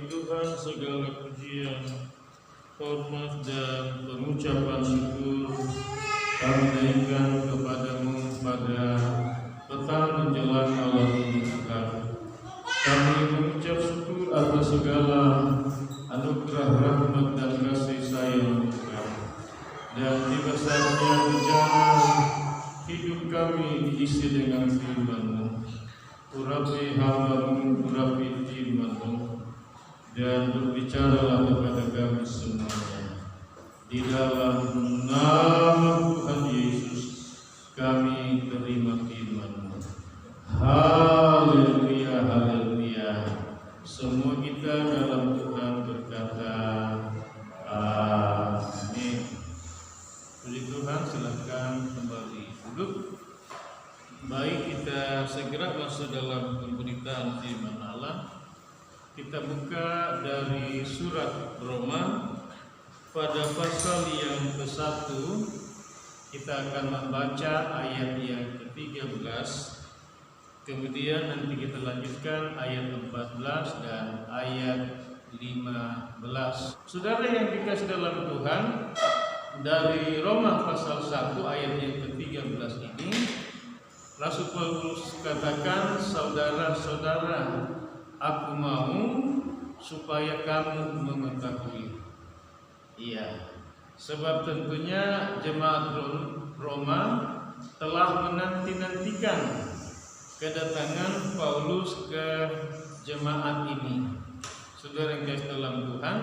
Tuhan segala pujian, hormat dan pengucapan syukur kami naikkan kepadamu pada petang menjelang malam ini Tuhan. Kami mengucap syukur atas segala anugerah rahmat dan kasih sayang Tuhan. Dan jika saja berjalan hidup kami diisi dengan firman-Mu, urapi hamba-Mu, urapi firman-Mu, dan berbicaralah kepada kami semuanya. Di dalam nama Tuhan Yesus kami terima firman-Mu. Haleluya, haleluya. Semua kita dalam Tuhan berkata amin. Puji Tuhan, silakan kembali duduk. Baik, kita segera masuk dalam pemberitaan firman Allah. Kita buka dari surat Roma pada pasal yang ke-1. Kita akan membaca ayat yang ke-13. Kemudian nanti kita lanjutkan ayat 14 dan ayat 15. Saudara yang dikasih dalam Tuhan, dari Roma pasal 1 ayat yang ke-13 ini Rasul Paulus katakan, saudara-saudara, aku mau supaya kamu mengetahui. Iya, sebab tentunya jemaat Roma telah menanti-nantikan kedatangan Paulus ke jemaat ini. Saudara yang kasih dalam Tuhan,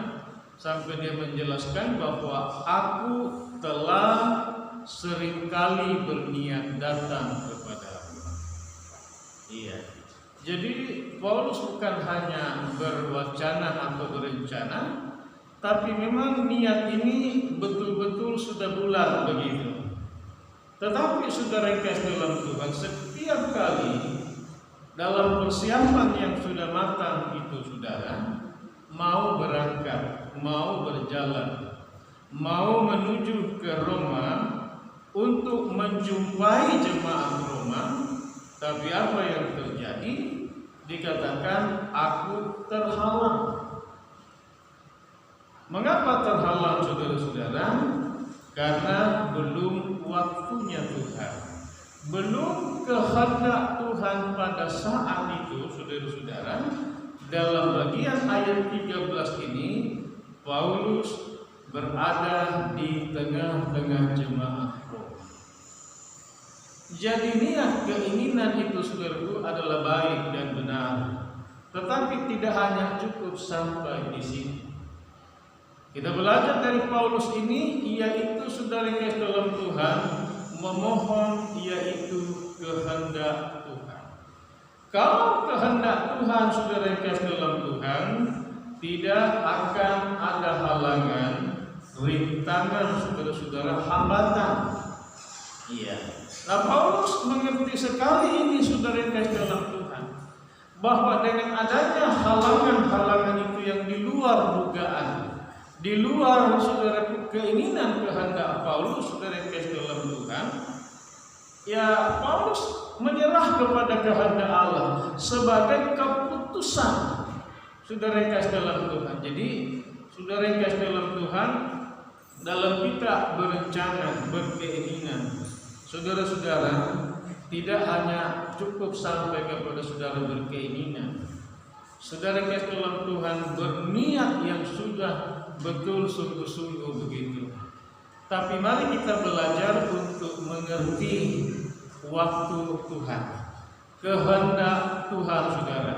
sampai dia menjelaskan bahwa aku telah seringkali berniat datang kepadamu. Iya. Jadi Paulus bukan hanya berwacana atau berencana, tapi memang niat ini betul-betul sudah bulat begitu. Tetapi saudara yang kasih dalam Tuhan, setiap kali dalam persiapan yang sudah matang itu saudara mau berangkat, mau berjalan, mau menuju ke Roma untuk menjumpai jemaat Roma. Tapi apa yang terjadi? Dikatakan aku terhalang. Mengapa terhalang saudara-saudara? Karena belum waktunya Tuhan, belum kehendak Tuhan pada saat itu saudara-saudara. Dalam bagian ayat 13 ini Paulus berada di tengah-tengah jemaat Roma. Jadi niat keinginan itu saudaraku adalah baik dan benar, tetapi tidak hanya cukup sampai di sini. Kita belajar dari Paulus ini, yaitu saudara yang dalam Tuhan memohon, yaitu kehendak Tuhan. Kalau kehendak Tuhan saudara yang dalam Tuhan, tidak akan ada halangan, rintangan saudara-saudara, hambatan. Iya. Nah, Paulus mengerti sekali ini saudara yang dalam Tuhan, bahwa dengan adanya halangan-halangan itu yang di luar dugaan, di luar saudara keinginan kehendak Paulus saudara yang dalam Tuhan, ya Paulus menyerah kepada kehendak Allah sebagai keputusan saudara yang dalam Tuhan. Jadi saudara yang dalam Tuhan, dalam kita berencana, berkeinginan, saudara-saudara, tidak hanya cukup sampai kepada saudara berkeinginan. Saudara yang dalam Tuhan berniat yang sudah betul sungguh-sungguh begitu. Tapi mari kita belajar untuk mengerti waktu Tuhan, kehendak Tuhan saudara.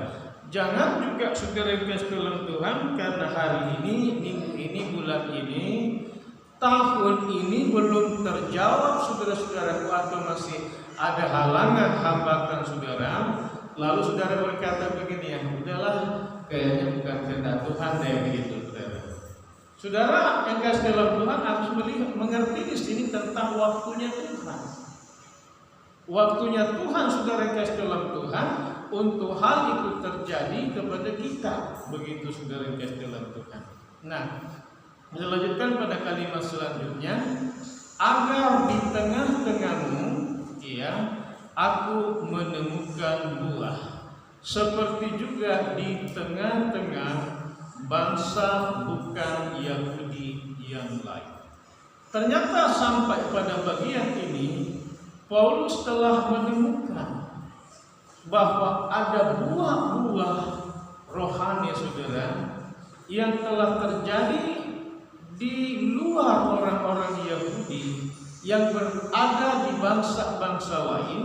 Jangan juga saudara yang dalam Tuhan karena hari ini, minggu ini, bulan ini, tahun ini belum terjawab saudara-saudaraku, atau masih ada halangan, hambatan saudara, lalu saudara berkata begini, ya udahlah, kayaknya bukan kehendak Tuhan deh begitu saudara. Saudara yang kasih dalam Tuhan harus mengerti di sini tentang waktunya Tuhan. Waktunya Tuhan saudara yang kasih dalam Tuhan untuk hal itu terjadi kepada kita, begitu saudara yang kasih dalam Tuhan. Nah, melanjutkan pada kalimat selanjutnya, agar di tengah-tengahmu, ya, aku menemukan buah, seperti juga di tengah-tengah bangsa bukan Yahudi yang lain. Ternyata sampai pada bagian ini Paulus telah menemukan bahwa ada buah-buah rohani, saudara, yang telah terjadi di luar orang-orang Yahudi yang berada di bangsa-bangsa lain,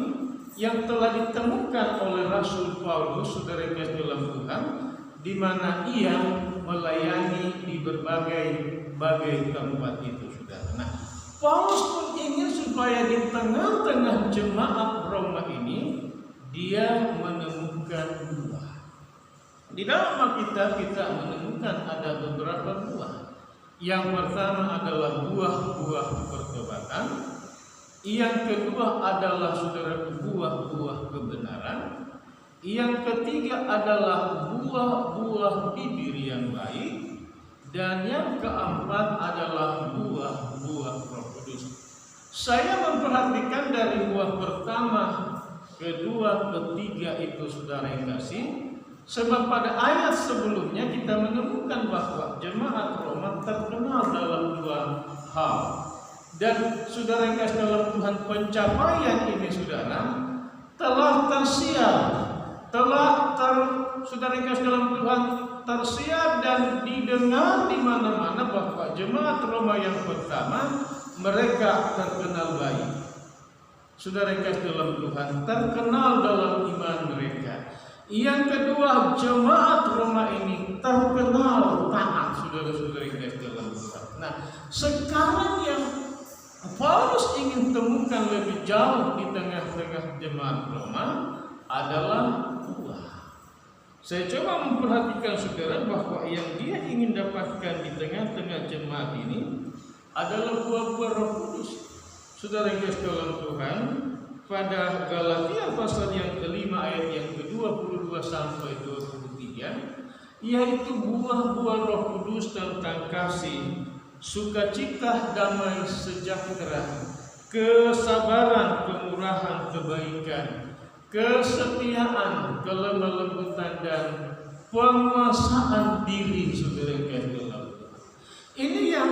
yang telah ditemukan oleh Rasul Paulus, saudara yang dalam Tuhan, di mana ia melayani di berbagai tempat itu, saudara. Nah, Paulus pun ingin supaya di tengah-tengah jemaat Roma ini dia menemukan buah. Di dalam Alkitab kita menemukan ada beberapa buah. Yang pertama adalah buah-buah pertobatan. Yang kedua adalah, saudara, buah-buah kebenaran. Yang ketiga adalah buah-buah bibir yang baik. Dan yang keempat adalah buah-buah Roh Kudus. Saya memperhatikan dari buah pertama, kedua, ketiga itu, saudara yang kasih. Sebab pada ayat sebelumnya kita menemukan bahwa jemaat Roma terkenal dalam dua hal. Dan saudara yang kasih dalam Tuhan, pencapaian ini, saudara, telah tersiar, saudara yang kasih dalam Tuhan, tersiar dan didengar di mana-mana bahwa jemaat Roma yang pertama mereka terkenal baik. Saudara yang kasih dalam Tuhan, terkenal dalam iman mereka. Yang kedua, jemaat Roma ini terkenal taat, saudara-saudara yang kasih dalam Tuhan. Nah, sekarang yang Paulus ingin temukan lebih jauh di tengah-tengah jemaat Roma adalah buah. Saya coba memperhatikan, saudara, bahwa yang dia ingin dapatkan di tengah-tengah jemaat ini adalah buah-buah Roh Kudus. Saudara yang kasih dalam Tuhan, pada Galatia pasal yang kelima ayat yang ke-22 sampai 23, yaitu buah-buah Roh Kudus tentang kasih, sukacita, damai, sejahtera, kesabaran, kemurahan, kebaikan, kesetiaan, kelemah lembutan, dan penguasaan diri, saudara yang kasih dalam Tuhan. Ini yang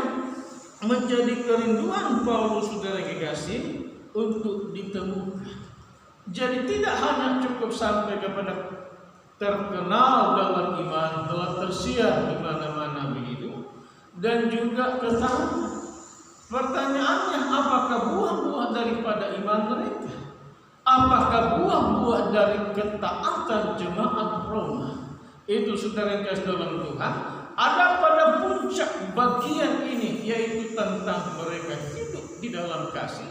menjadi kerinduan Paulus, saudara yang kasih, untuk ditemukan. Jadi tidak hanya cukup sampai kepada terkenal dalam iman, telah tersiar di mana-mana begitu, dan juga ketaatan. Pertanyaannya, apakah buah-buah daripada iman mereka? Apakah buah-buah dari ketaatan jemaat Roma? Itu, saudara yang kasih dalam Tuhan, ada pada puncak bagian ini, yaitu tentang mereka hidup di dalam kasih,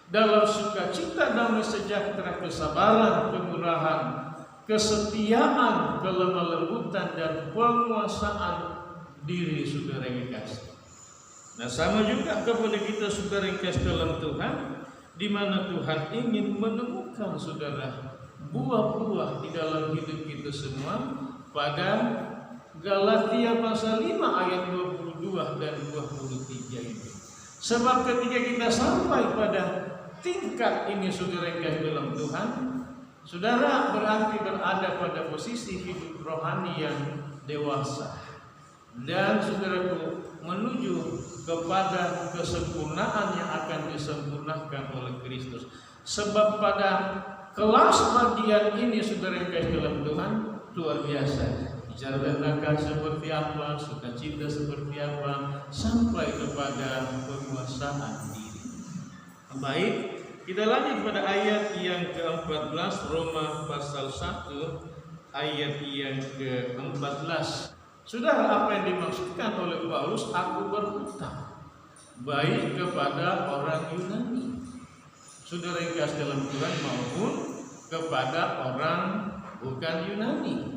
dalam sukacita, damai, sejahtera, kesabaran, kemurahan, kesetiaan, kelemah lembutan, dan penguasaan diri, saudara yang kasih. Nah, sama juga kepada kita, saudara yang kasih dalam Tuhan, di mana Tuhan ingin menemukan, saudara, buah-buah di dalam hidup kita semua. Pada Galatia pasal 5 ayat 22 dan 23 ini. Sebab ketika kita sampai pada tingkat ini, saudara yang kasih dalam Tuhan, saudara berarti berada pada posisi hidup rohani yang dewasa. Dan saudaraku menuju kepada kesempurnaan yang akan disempurnakan oleh Kristus. Sebab pada kelas bagian ini, saudara yang kasih dalam Tuhan, luar biasa. Bicara tentang seperti apa, sukacita seperti apa, sampai kepada penguasaan diri. Baik, kita lanjut pada ayat yang ke-14, Roma pasal 1 ayat yang ke-14. Saudara, apa yang dimaksudkan oleh Paulus, aku berhutang baik kepada orang Yunani, saudara yang kasih dalam Tuhan, maupun kepada orang bukan Yunani,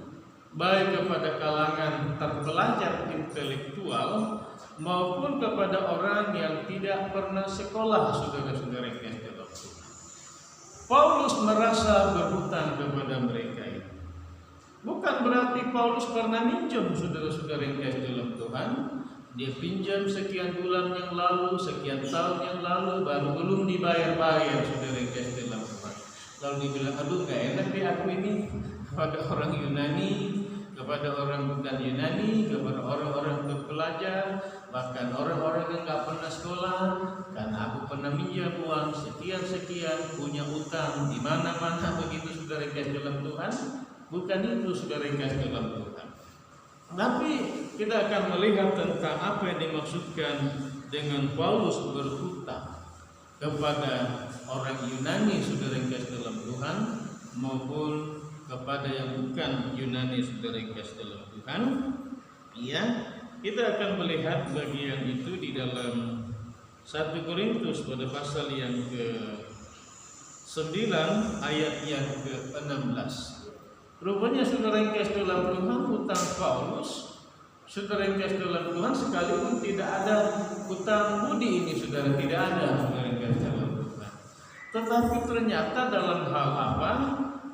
baik kepada kalangan terpelajar intelektual maupun kepada orang yang tidak pernah sekolah, saudara-saudara yang kasih dalam Tuhan. Paulus merasa berhutang kepada mereka itu. Bukan berarti Paulus pernah minjem, saudara-saudara yang kasih dalam Tuhan. Dia pinjam sekian bulan yang lalu, sekian tahun yang lalu, baru belum dibayar-bayar, saudara yang kasih dalam Tuhan. Lalu dibilang, aduh gak enak deh aku ini kepada orang Yunani, kepada orang bukan Yunani, kepada orang-orang terpelajar, bahkan orang-orang yang nggak pernah sekolah. Karena aku pernah minjam uang sekian, punya utang di mana-mana, begitu saudara yang kasih dalam Tuhan. Bukan itu saudara yang kasih dalam Tuhan. Tapi kita akan melihat tentang apa yang dimaksudkan dengan Paulus berhutang kepada orang Yunani saudara yang kasih dalam Tuhan, maupun kepada yang bukan Yunani saudara yang kasih dalam Tuhan. Ya, kita akan melihat bagian itu di dalam 1 Korintus pada pasal yang ke-9 ayat yang ke-16. Rupanya saudara yang kasih dalam Tuhan, hutang Paulus, saudara yang kasih dalam Tuhan, sekalipun tidak ada hutang budi ini saudara, tidak ada saudara yang kasih dalam Tuhan. Tetapi ternyata dalam hal apa?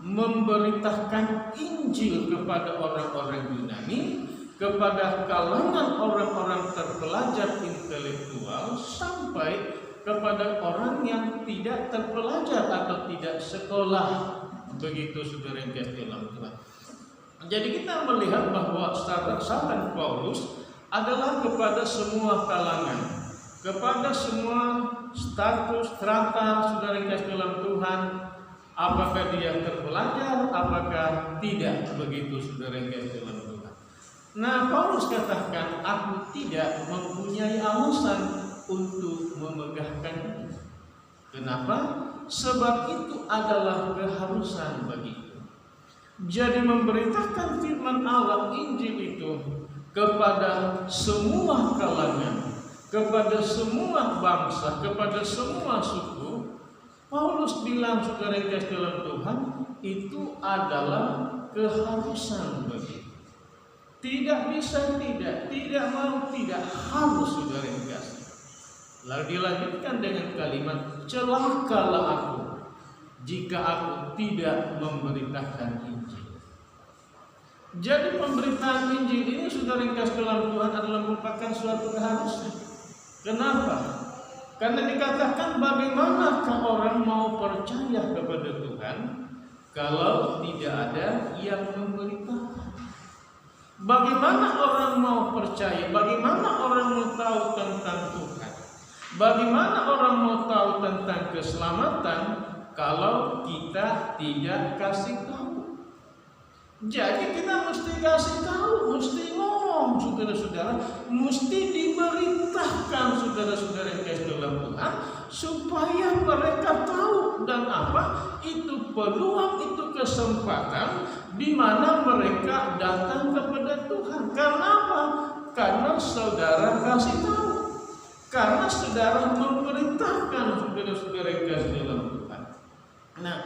Memberitakan Injil kepada orang-orang Yunani, kepada kalangan orang-orang terpelajar intelektual, sampai kepada orang yang tidak terpelajar atau tidak sekolah. Begitu saudara yang kasih dalam Tuhan. Jadi kita melihat bahwa saran Paulus adalah kepada semua kalangan, kepada semua status, strata saudara yang kasih dalam Tuhan. Apakah dia terpelajar, apakah tidak, begitu saudara yang kasih dalam Tuhan. Nah, Paulus katakan, aku tidak mempunyai alasan untuk memegahkan. Kenapa? Sebab itu adalah keharusan bagiku. Jadi memberitakan firman Allah, Injil itu kepada semua kalangan, kepada semua bangsa, kepada semua suku. Paulus bilang saudara yang kasih dalam Tuhan, itu adalah keharusan bagiku. Tidak bisa tidak mau tidak, harus saudara yang kasih. Lalu dilanjutkan dengan kalimat, celakalah aku jika aku tidak memberitakan Injil. Jadi pemberitaan Injil ini saudara yang kasih dalam Tuhan adalah merupakan suatu keharusan. Kenapa? Karena dikatakan bagaimanakah orang mau percaya kepada Tuhan kalau tidak ada yang memberitakan? Bagaimana orang mau percaya? Bagaimana orang mau tahu tentang Tuhan? Bagaimana orang mau tahu tentang keselamatan kalau kita tidak kasih tahu? Jadi kita mesti kasih tahu, mesti ngomong saudara-saudara, mesti diberitakan saudara-saudara yang kasih dalam Tuhan, supaya mereka tahu. Dan apa? Itu peluang, itu kesempatan di mana mereka datang kepada Tuhan. Karena apa? Karena saudara kasih tahu, karena saudara memberitakan saudara-saudara yang kasih dalam Tuhan. Nah,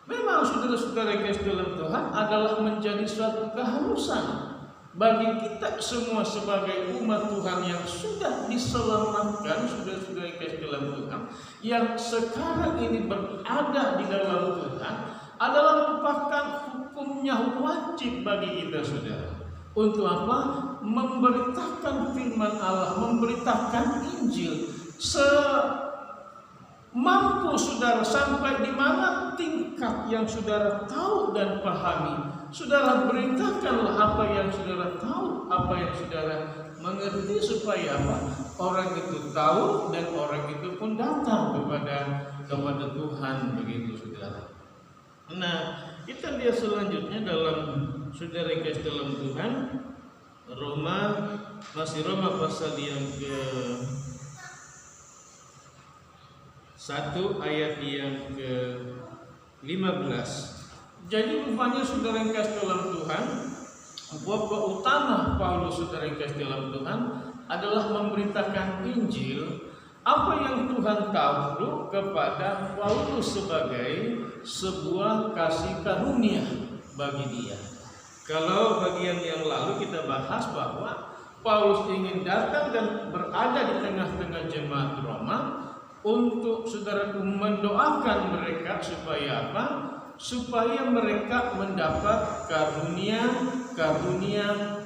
memang saudara-saudara yang kasih dalam Tuhan adalah menjadi suatu keharusan bagi kita semua sebagai umat Tuhan yang sudah diselamatkan, saudara-saudara yang kasih dalam Tuhan, yang sekarang ini berada di dalam Tuhan, adalah merupakan hukumnya wajib bagi kita saudara. Untuk apa? Memberitakan firman Allah, memberitakan Injil mampu saudara sampai di mana tingkat yang saudara tahu dan pahami. Saudara beritakanlah apa yang saudara tahu, apa yang saudara mengerti, supaya apa? Orang itu tahu dan orang itu pun datang kepada Tuhan, begitu saudara. Nah, kita lihat selanjutnya dalam saudara yang kasih dalam Tuhan, Roma pasal yang ke 1 ayat yang ke-15. Jadi rupanya saudara yang kasih dalam Tuhan, pokok utama Paulus saudara yang kasih dalam Tuhan adalah memberitakan Injil, apa yang Tuhan tahu kepada Paulus sebagai sebuah kasih karunia bagi dia. Kalau bagian yang lalu kita bahas bahwa Paulus ingin datang dan berada di tengah-tengah jemaat Roma untuk saudaraku mendoakan mereka supaya apa? Supaya mereka mendapat karunia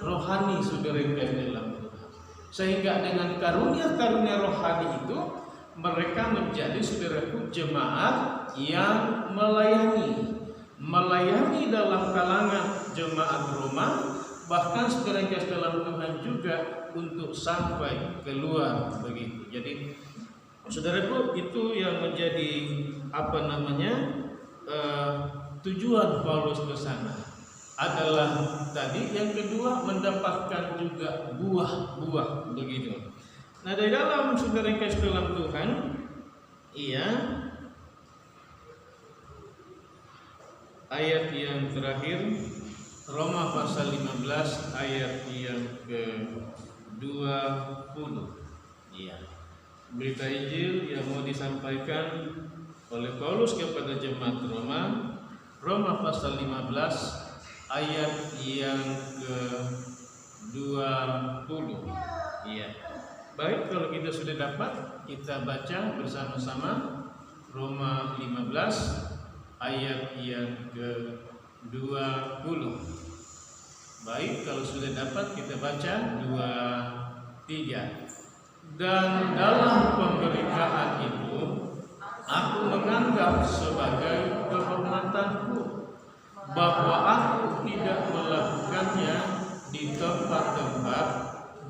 rohani saudara yang dalam Tuhan. Sehingga dengan karunia rohani itu mereka menjadi saudaraku jemaat yang melayani dalam kalangan jemaat Roma, bahkan saudara yang kasih dalam Tuhan juga untuk sampai keluar begitu. Jadi saudaraku, itu yang menjadi tujuan Paulus ke sana adalah tadi yang kedua mendapatkan juga buah-buah begitu. Nah, di dalam saudara yang kasih dalam Tuhan, ayat yang terakhir Roma pasal 15 ayat yang ke-20. Berita Injil yang mau disampaikan oleh Paulus kepada jemaat Roma pasal 15 ayat yang ke-20. Baik, kalau kita sudah dapat, kita baca bersama-sama Roma 15 ayat yang ke-20. Baik, kalau sudah dapat, kita baca 2, 3. Dan dalam pemberitaan itu aku menganggap sebagai kehormatanku bahwa aku tidak melakukannya di tempat-tempat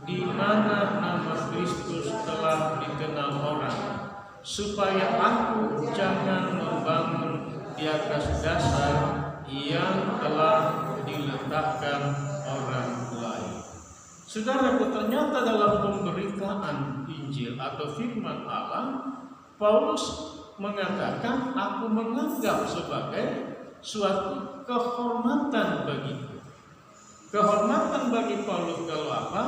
di mana nama Kristus telah dikenal orang, supaya aku jangan membangun di atas dasar yang telah diletakkan orang lain. Saudaraku, ternyata dalam pemberitaan Injil atau firman Allah, Paulus mengatakan aku menganggap sebagai suatu kehormatan bagiku. Kehormatan bagi Paulus kalau apa?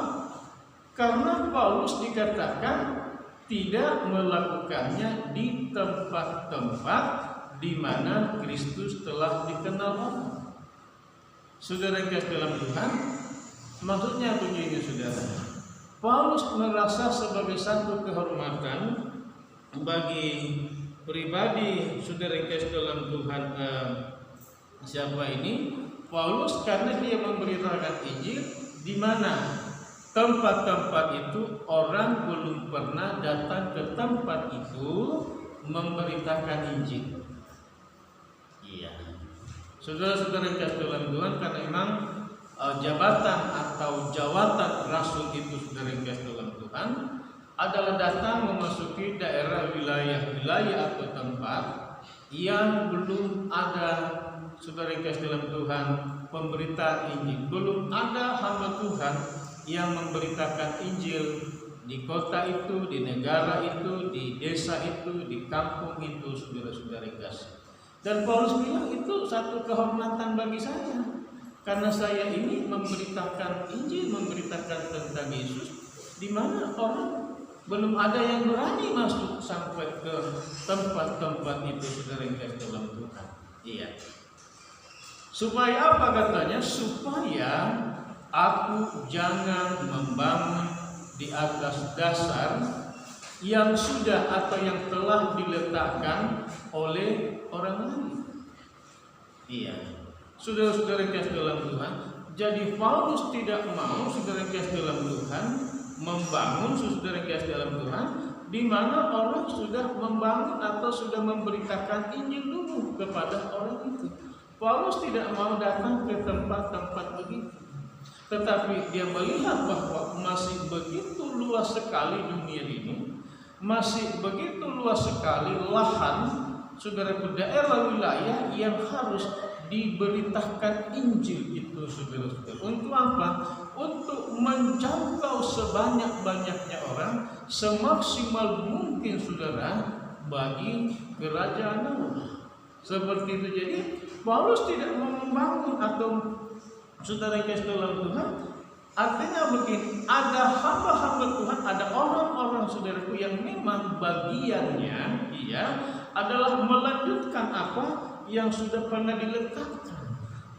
Karena Paulus dikatakan tidak melakukannya di tempat-tempat di mana Kristus telah dikenal orang. Saudara yang dalam Tuhan, maksudnya begini saudara, Paulus merasa sebagai satu kehormatan bagi pribadi saudara yang dalam Tuhan, siapa ini? Paulus, karena dia memberitakan Injil di mana tempat-tempat itu orang belum pernah datang ke tempat itu memberitakan Injil. Saudara-saudara yang dalam Tuhan, karena memang jabatan atau jawatan rasul itu saudara yang dalam Tuhan adalah datang memasuki daerah wilayah atau tempat yang belum ada saudara yang dalam Tuhan pemberitaan Injil, belum ada hamba Tuhan yang memberitakan Injil di kota itu, di negara itu, di desa itu, di kampung itu, saudara-saudara kasih. Dan Paulus bilang itu satu kehormatan bagi saya, karena saya ini memberitakan Injil, memberitakan tentang Yesus, di mana orang belum ada yang berani masuk sampai ke tempat-tempat itu, saudara yang dalam Tuhan. Supaya apa katanya? Supaya aku jangan membangun di atas dasar yang sudah atau yang telah diletakkan oleh orang lain. Saudara-saudara yang dalam Tuhan, jadi Paulus tidak mau saudara yang dalam Tuhan membangun saudara yang dalam Tuhan di mana orang sudah membangun atau sudah memberitakan Injil dulu kepada orang itu. Paulus tidak mau datang ke tempat-tempat begitu, tetapi dia melihat bahwa masih begitu luas sekali dunia ini, masih begitu luas sekali lahan saudara daerah wilayah yang harus diberitakan Injil itu, saudara-saudara. Untuk apa? Untuk menjangkau sebanyak-banyaknya orang, semaksimal mungkin saudara, bagi kerajaan Allah. Seperti itu. Jadi Paulus tidak mau membangun atau saudara yang dalam Tuhan, artinya begini, ada hamba-hamba Tuhan, ada orang-orang saudaraku yang memang bagiannya adalah melanjutkan apa yang sudah pernah diletakkan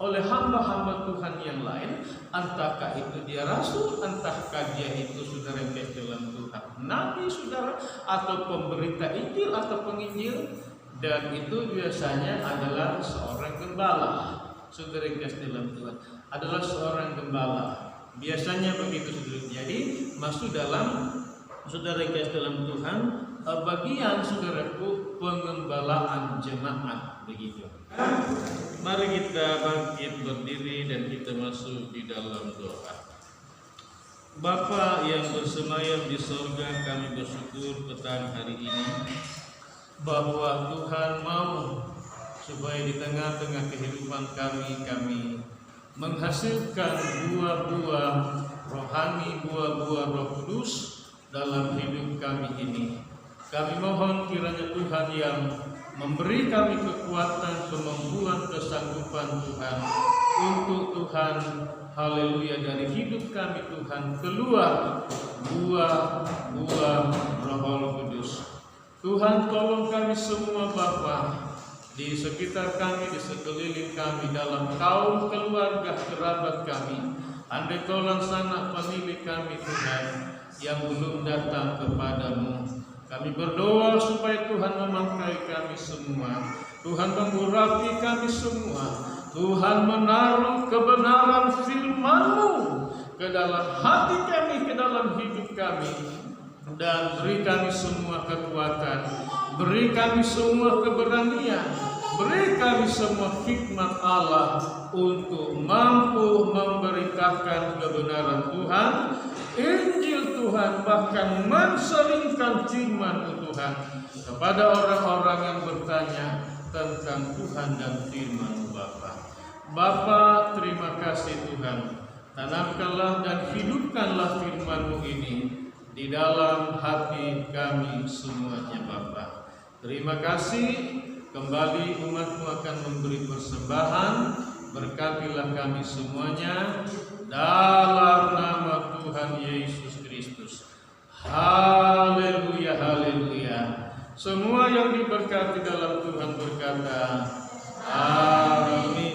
oleh hamba-hamba Tuhan yang lain, entahkah itu dia rasul, entahkah dia itu saudara yang dalam Tuhan nabi saudara, atau pemberita Injil atau penginjil, dan itu biasanya adalah seorang gembala. Saudara yang dalam Tuhan adalah seorang gembala, biasanya begitu saudara. Jadi masuk dalam saudara yang dalam Tuhan bagian saudaraku pengembalaan jemaat begitu. Mari kita bangkit berdiri dan kita masuk di dalam doa. Bapa yang bersemayam di sorga, kami bersyukur petang hari ini bahwa Tuhan mau supaya di tengah-tengah kehidupan kami menghasilkan buah-buah rohani, buah-buah Roh Kudus dalam hidup kami ini. Kami mohon kiranya Tuhan yang memberi kami kekuatan, kemampuan, kesanggupan Tuhan untuk Tuhan, haleluya, dari hidup kami Tuhan keluar buah-buah Roh Kudus. Tuhan tolong kami semua Bapa, di sekitar kami, di sekeliling kami, dalam kaum keluarga kerabat kami, andai tolong sanak pemilik kami Tuhan yang belum datang kepadamu. Kami berdoa supaya Tuhan memakai kami semua, Tuhan mengurapi kami semua, Tuhan menaruh kebenaran firman-Mu ke dalam hati kami, ke dalam hidup kami, dan beri kami semua kekuatan, beri kami semua keberanian, beri kami semua hikmat Allah untuk mampu memberitakan kebenaran Tuhan, Injil Tuhan, bahkan menseringkan firman Tuhan kepada orang-orang yang bertanya tentang Tuhan dan firman Bapa. Bapa, terima kasih Tuhan, tanamkanlah dan hidupkanlah firman-Mu ini di dalam hati kami semuanya Bapa. Terima kasih, kembali umat-Mu akan memberi persembahan, berkatilah kami semuanya dalam nama Tuhan Yesus Kristus. Haleluya, haleluya. Semua yang diberkati dalam Tuhan berkata,